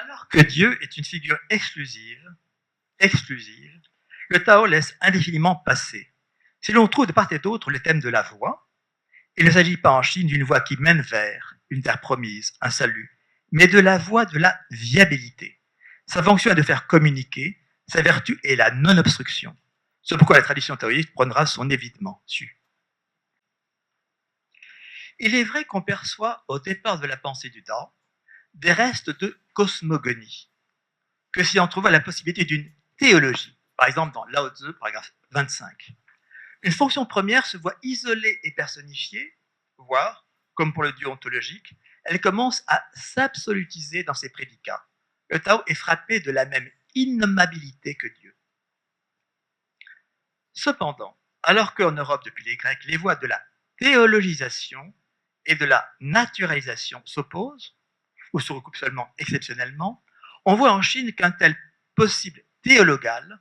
Alors que Dieu est une figure exclusive, le Tao laisse indéfiniment passer. Si l'on trouve de part et d'autre le thème de la voie, il ne s'agit pas en Chine d'une voie qui mène vers une terre promise, un salut, mais de la voie de la viabilité. Sa fonction est de faire communiquer, sa vertu est la non-obstruction. C'est pourquoi la tradition taoïste prendra son évitement dessus. Il est vrai qu'on perçoit au départ de la pensée du Tao des restes de cosmogonie, que si on trouvait la possibilité d'une théologie, par exemple dans Lao Tzu, paragraphe 25. Une fonction première se voit isolée et personnifiée, voire, comme pour le dieu ontologique, elle commence à s'absolutiser dans ses prédicats. Le Tao est frappé de la même innommabilité que Dieu. Cependant, alors qu'en Europe, depuis les Grecs, les voies de la théologisation et de la naturalisation s'opposent, ou se recoupent seulement exceptionnellement, on voit en Chine qu'un tel possible théologal,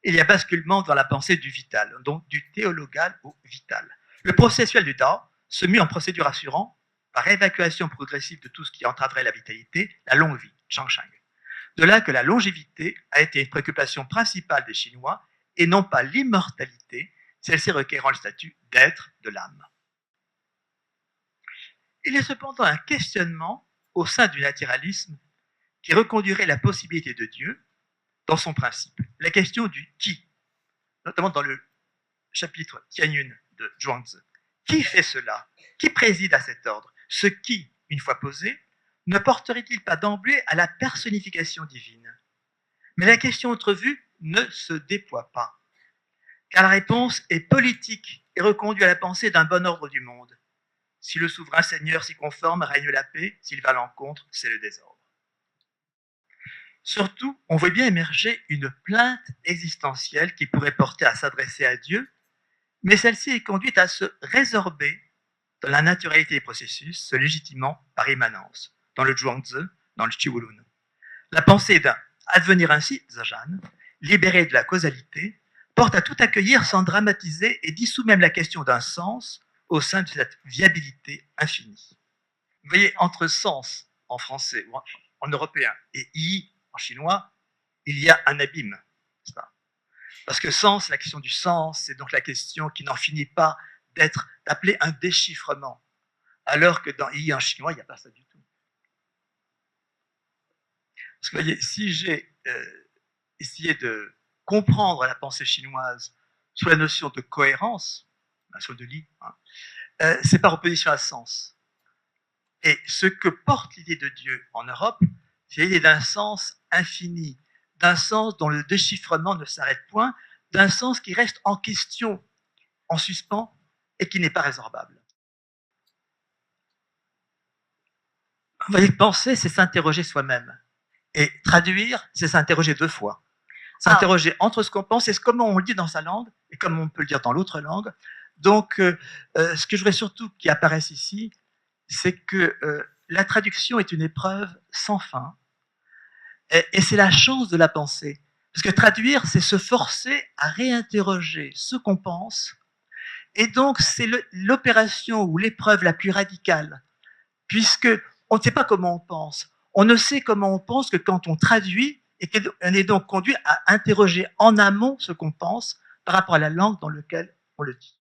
il y a basculement dans la pensée du vital, donc du théologal au vital. Le processuel du Tao se mue en procédure assurant, par évacuation progressive de tout ce qui entraverait la vitalité, la longue vie, Changsheng. De là que la longévité a été une préoccupation principale des Chinois et non pas l'immortalité, celle-ci requérant le statut d'être de l'âme. Il y a cependant un questionnement au sein du naturalisme qui reconduirait la possibilité de Dieu dans son principe. La question du qui, notamment dans le chapitre Tianyun de Zhuangzi. Qui fait cela? Qui préside à cet ordre? Ce qui, une fois posé, ne porterait-il pas d'emblée à la personnification divine? Mais la question entrevue ne se déploie pas, car la réponse est politique et reconduit à la pensée d'un bon ordre du monde. Si le souverain Seigneur s'y conforme, règne la paix, s'il va à l'encontre, c'est le désordre. Surtout, on voit bien émerger une plainte existentielle qui pourrait porter à s'adresser à Dieu, mais celle-ci est conduite à se résorber dans la naturalité des processus, se légitimant par immanence, dans le Zhuangzi, dans le Chiwulun. La pensée d'un advenir ainsi, Zajan, libéré de la causalité, porte à tout accueillir sans dramatiser et dissout même la question d'un sens au sein de cette viabilité infinie. Vous voyez, entre sens en français ou en européen et i en chinois, il y a un abîme. Parce que sens, la question du sens, c'est donc la question qui n'en finit pas d'être appelée un déchiffrement, alors que dans i en chinois, il n'y a pas ça du tout. Parce que vous voyez, si j'ai essayé de comprendre la pensée chinoise sous la notion de cohérence, la notion de li, c'est par opposition à sens. Et ce que porte l'idée de Dieu en Europe, c'est l'idée d'un sens infini, d'un sens dont le déchiffrement ne s'arrête point, d'un sens qui reste en question, en suspens, et qui n'est pas résorbable. Vous voyez, penser, c'est s'interroger soi-même. Et traduire, c'est s'interroger deux fois. S'interroger entre ce qu'on pense et comment on le dit dans sa langue, et comment on peut le dire dans l'autre langue. Donc, ce que je voudrais surtout qu'il apparaisse ici, c'est que la traduction est une épreuve sans fin, et c'est la chance de la pensée. Parce que traduire, c'est se forcer à réinterroger ce qu'on pense, et donc c'est l'opération ou l'épreuve la plus radicale, puisque on ne sait pas comment on pense. On ne sait comment on pense que quand on traduit, et qu'on est donc conduit à interroger en amont ce qu'on pense par rapport à la langue dans laquelle on le dit.